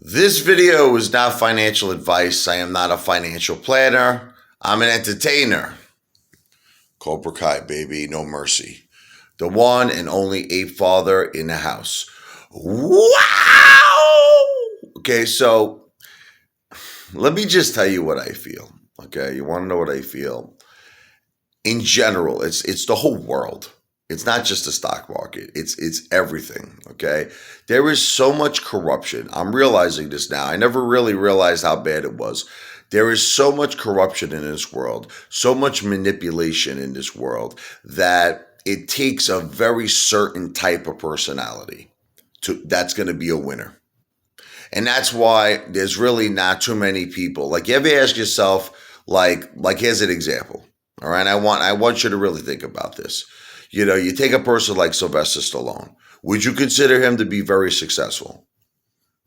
This video is not financial advice. I am not a financial planner. I'm an entertainer. Cobra Kai, baby, no mercy. The one and only Apefather in the house. Wow! Okay, so let me just tell you what I feel. Okay, you want to know what I feel? In general, it's the whole world. It's not just the stock market. It's everything, okay? There is so much corruption. I'm realizing this now. I never really realized how bad it was. There is so much corruption in this world, so much manipulation in this world that it takes a very certain type of personality that's going to be a winner. And that's why there's really not too many people. Like, you ever ask yourself, like here's an example, all right? I want you to really think about this. You know, you take a person like Sylvester Stallone. Would you consider him to be very successful?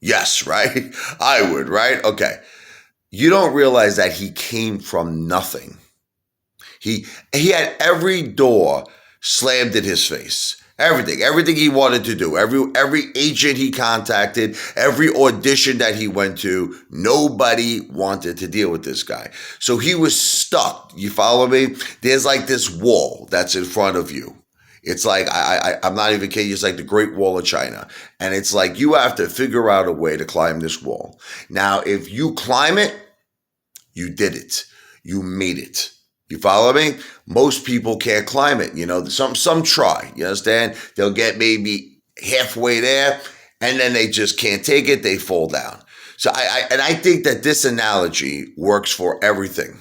Yes, right? I would, right? Okay. You don't realize that he came from nothing. He had every door slammed in his face. Everything he wanted to do, every agent he contacted, every audition that he went to, nobody wanted to deal with this guy. So he was stuck. You follow me? There's like this wall that's in front of you. It's like, I'm not even kidding you, it's like the Great Wall of China. And it's like you have to figure out a way to climb this wall. Now, if you climb it, you did it. You made it. You follow me? Most people can't climb it. You know, some try. You understand? They'll get maybe halfway there, and then they just can't take it. They fall down. So I think that this analogy works for everything.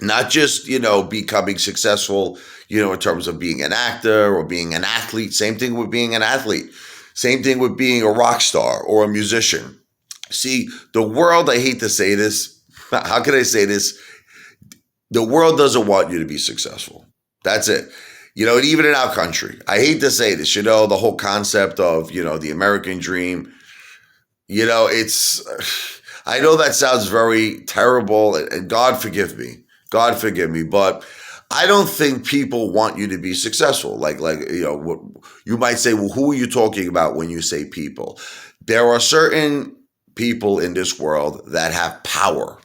Not just, you know, becoming successful, you know, in terms of being an actor or being an athlete. Same thing with being an athlete. Same thing with being a rock star or a musician. See, the world, I hate to say this. How can I say this? The world doesn't want you to be successful. That's it. You know, and even in our country, I hate to say this, you know, the whole concept of, you know, the American dream, you know, I know that sounds very terrible, and God forgive me. God forgive me. But I don't think people want you to be successful. Like, you know, you might say, well, who are you talking about when you say people? There are certain people in this world that have power.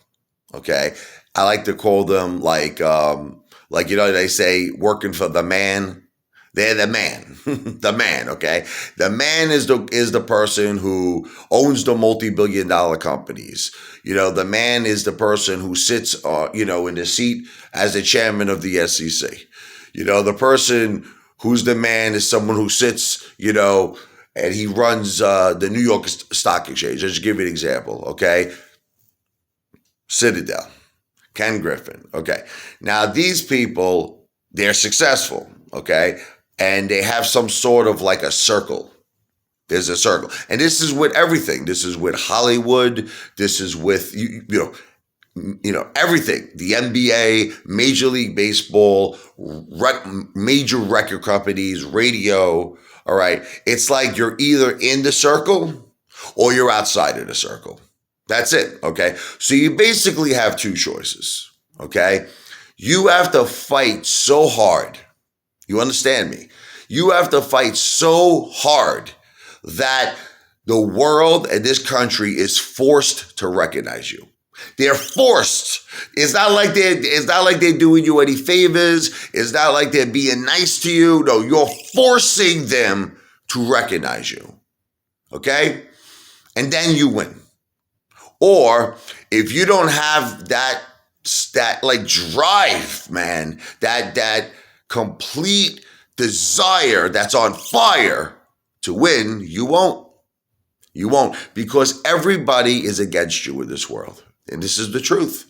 Okay. I like to call them like, you know, they say working for the man. They're the man, the man. Okay. The man is the person who owns the multi-billion-dollar companies. You know, the man is the person who sits, you know, in the seat as the chairman of the SEC. You know, the person who's the man is someone who sits, you know, and he runs the New York Stock Exchange. I'll just give you an example. Okay. Citadel. Ken Griffin. Okay. Now, these people, they're successful. Okay. And they have some sort of like a circle. There's a circle. And this is with everything. This is with Hollywood. This is with, you know, everything. The NBA, Major League Baseball, major record companies, radio. All right. It's like you're either in the circle or you're outside of the circle. That's it, okay? So you basically have two choices, okay? You have to fight so hard. You understand me? You have to fight so hard that the world and this country is forced to recognize you. They're forced. It's not like they're doing you any favors. It's not like they're being nice to you. No, you're forcing them to recognize you, okay? And then you win. Or if you don't have that like drive, man, that complete desire that's on fire to win, you won't. You won't, because everybody is against you in this world. And this is the truth.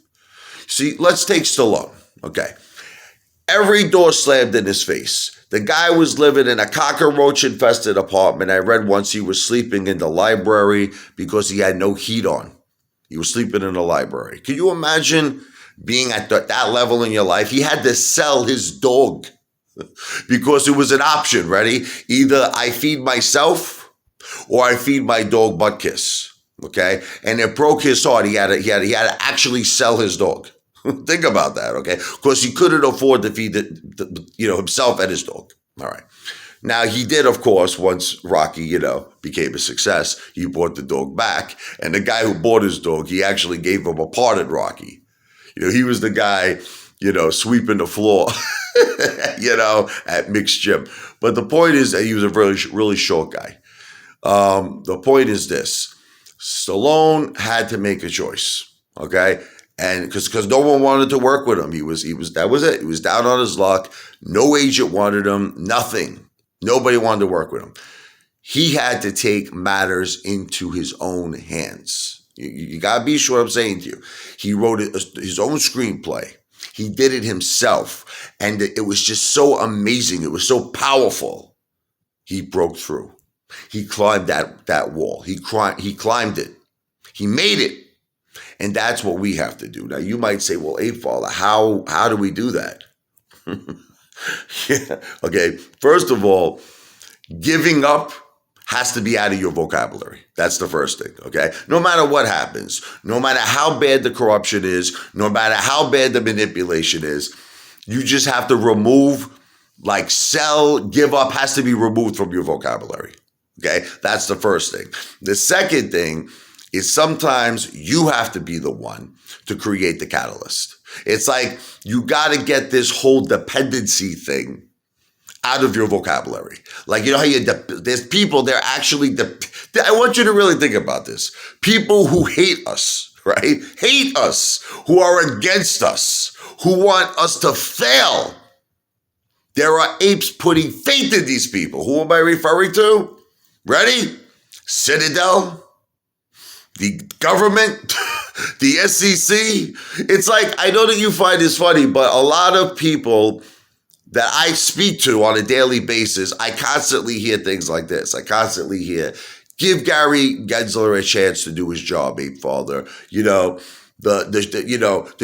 See, let's take Stallone, okay? Every door slammed in his face. The guy was living in a cockroach-infested apartment. I read once he was sleeping in the library because he had no heat on. He was sleeping in the library. Can you imagine being at that level in your life? He had to sell his dog because it was an option, ready? Either I feed myself or I feed my dog butt kiss, okay? And it broke his heart. He had to actually sell his dog. Think about that, okay? Because he couldn't afford to feed you know, himself and his dog. All right. Now, he did, of course, once Rocky, became a success, he bought the dog back. And the guy who bought his dog, he actually gave him a part in Rocky. He was the guy, sweeping the floor, at mixed gym. But the point is that he was a really, really short guy. The point is this. Stallone had to make a choice, okay? And because no one wanted to work with him. That was it. He was down on his luck. No agent wanted him, nothing. Nobody wanted to work with him. He had to take matters into his own hands. You got to be sure I'm saying to you. He wrote his own screenplay. He did it himself. And it was just so amazing. It was so powerful. He broke through. He climbed that wall. He climbed it. He made it. And that's what we have to do. Now, you might say, well, Apefather, how do we do that? Yeah. Okay. First of all, giving up has to be out of your vocabulary. That's the first thing, okay? No matter what happens, no matter how bad the corruption is, no matter how bad the manipulation is, you just have to remove, give up has to be removed from your vocabulary, okay? That's the first thing. The second thing is sometimes you have to be the one to create the catalyst. It's like you got to get this whole dependency thing out of your vocabulary. How there's people, they're actually, I want you to really think about this. People who hate us, right? Hate us, who are against us, who want us to fail. There are apes putting faith in these people. Who am I referring to? Ready? Citadel, the government, the SEC. It's like, I know that you find this funny, but a lot of people that I speak to on a daily basis, I constantly hear things like this. I constantly hear, give Gary Gensler a chance to do his job, Apefather. The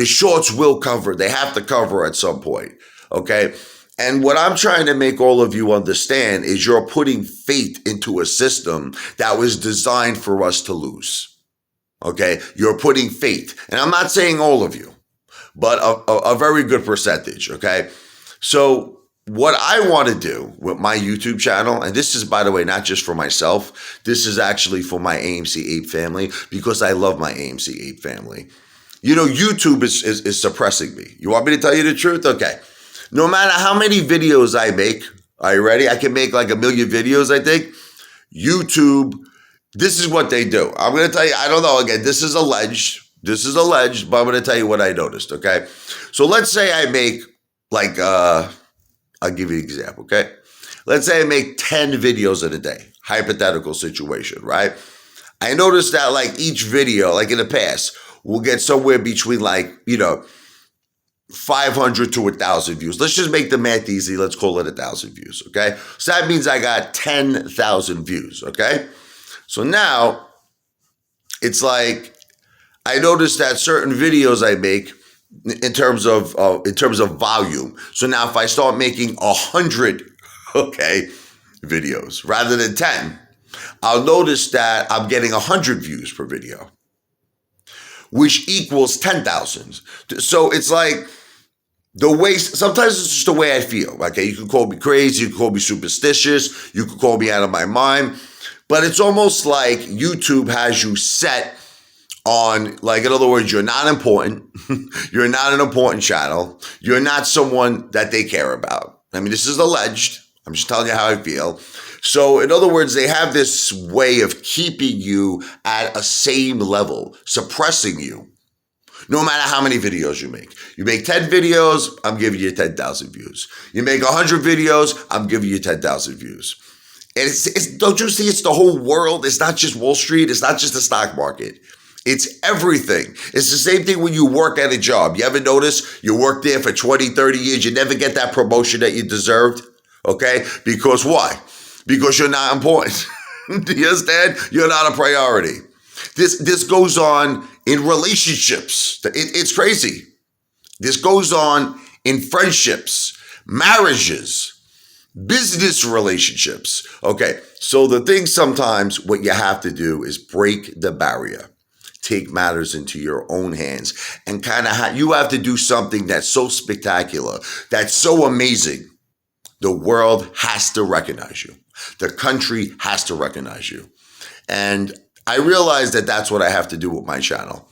shorts will cover. They have to cover at some point, okay? And what I'm trying to make all of you understand is you're putting faith into a system that was designed for us to lose, okay? You're putting faith. And I'm not saying all of you, but a very good percentage, okay? So what I want to do with my YouTube channel, and this is, by the way, not just for myself, this is actually for my AMC Ape family, because I love my AMC Ape family. YouTube is suppressing me. You want me to tell you the truth? Okay. No matter how many videos I make, are you ready? I can make like 1 million videos, I think. YouTube, this is what they do. I'm going to tell you, I don't know, again, this is alleged, but I'm going to tell you what I noticed, okay? So let's say I make I'll give you an example, okay? Let's say I make 10 videos in a day, hypothetical situation, right? I noticed that each video, in the past, will get somewhere between 500 to 1,000 views. Let's just make the math easy. Let's call it 1,000 views, okay? So that means I got 10,000 views, okay? So now it's like I noticed that certain videos I make in terms of volume. So now if I start making 100, videos rather than 10, I'll notice that I'm getting 100 views per video, which equals 10,000. So it's like the way, sometimes it's just the way I feel. Okay, you can call me crazy, you can call me superstitious, you can call me out of my mind, but it's almost like YouTube has you set on, in other words, you're not important. You're not an important channel. You're not someone that they care about. I mean, this is alleged. I'm just telling you how I feel. So, in other words, they have this way of keeping you at a same level, suppressing you, no matter how many videos you make. You make 10 videos, I'm giving you 10,000 views. You make 100 videos, I'm giving you 10,000 views. And it's don't you see, it's the whole world. It's not just Wall Street. It's not just the stock market. It's everything. It's the same thing when you work at a job. You ever notice you work there for 20, 30 years, you never get that promotion that you deserved? Okay? Because why? Because you're not important. Do you understand? You're not a priority. This goes on in relationships. It's crazy. This goes on in friendships, marriages, business relationships. Okay, so the thing sometimes what you have to do is break the barrier. Take matters into your own hands and kind of you have to do something that's so spectacular, that's so amazing, The world has to recognize you. The country has to recognize you. And I realize that that's what I have to do with my channel.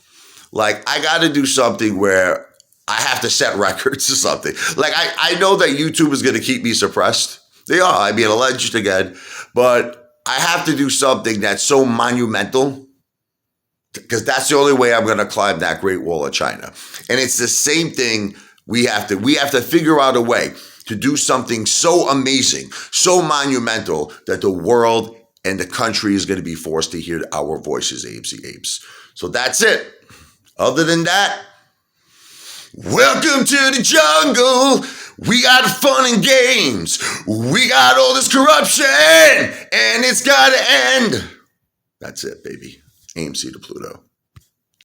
Like, I got to do something where I have to set records or something. Like, I know that YouTube is going to keep me suppressed. They are. I'm being alleged again. But I have to do something that's so monumental, because that's the only way I'm going to climb that Great Wall of China. And it's the same thing. We have to figure out a way to do something so amazing, so monumental, that the world and the country is going to be forced to hear our voices, AMC Apes. So that's it. Other than that, welcome to the jungle. We got fun and games. We got all this corruption, and it's got to end. That's it, baby. AMC to Pluto.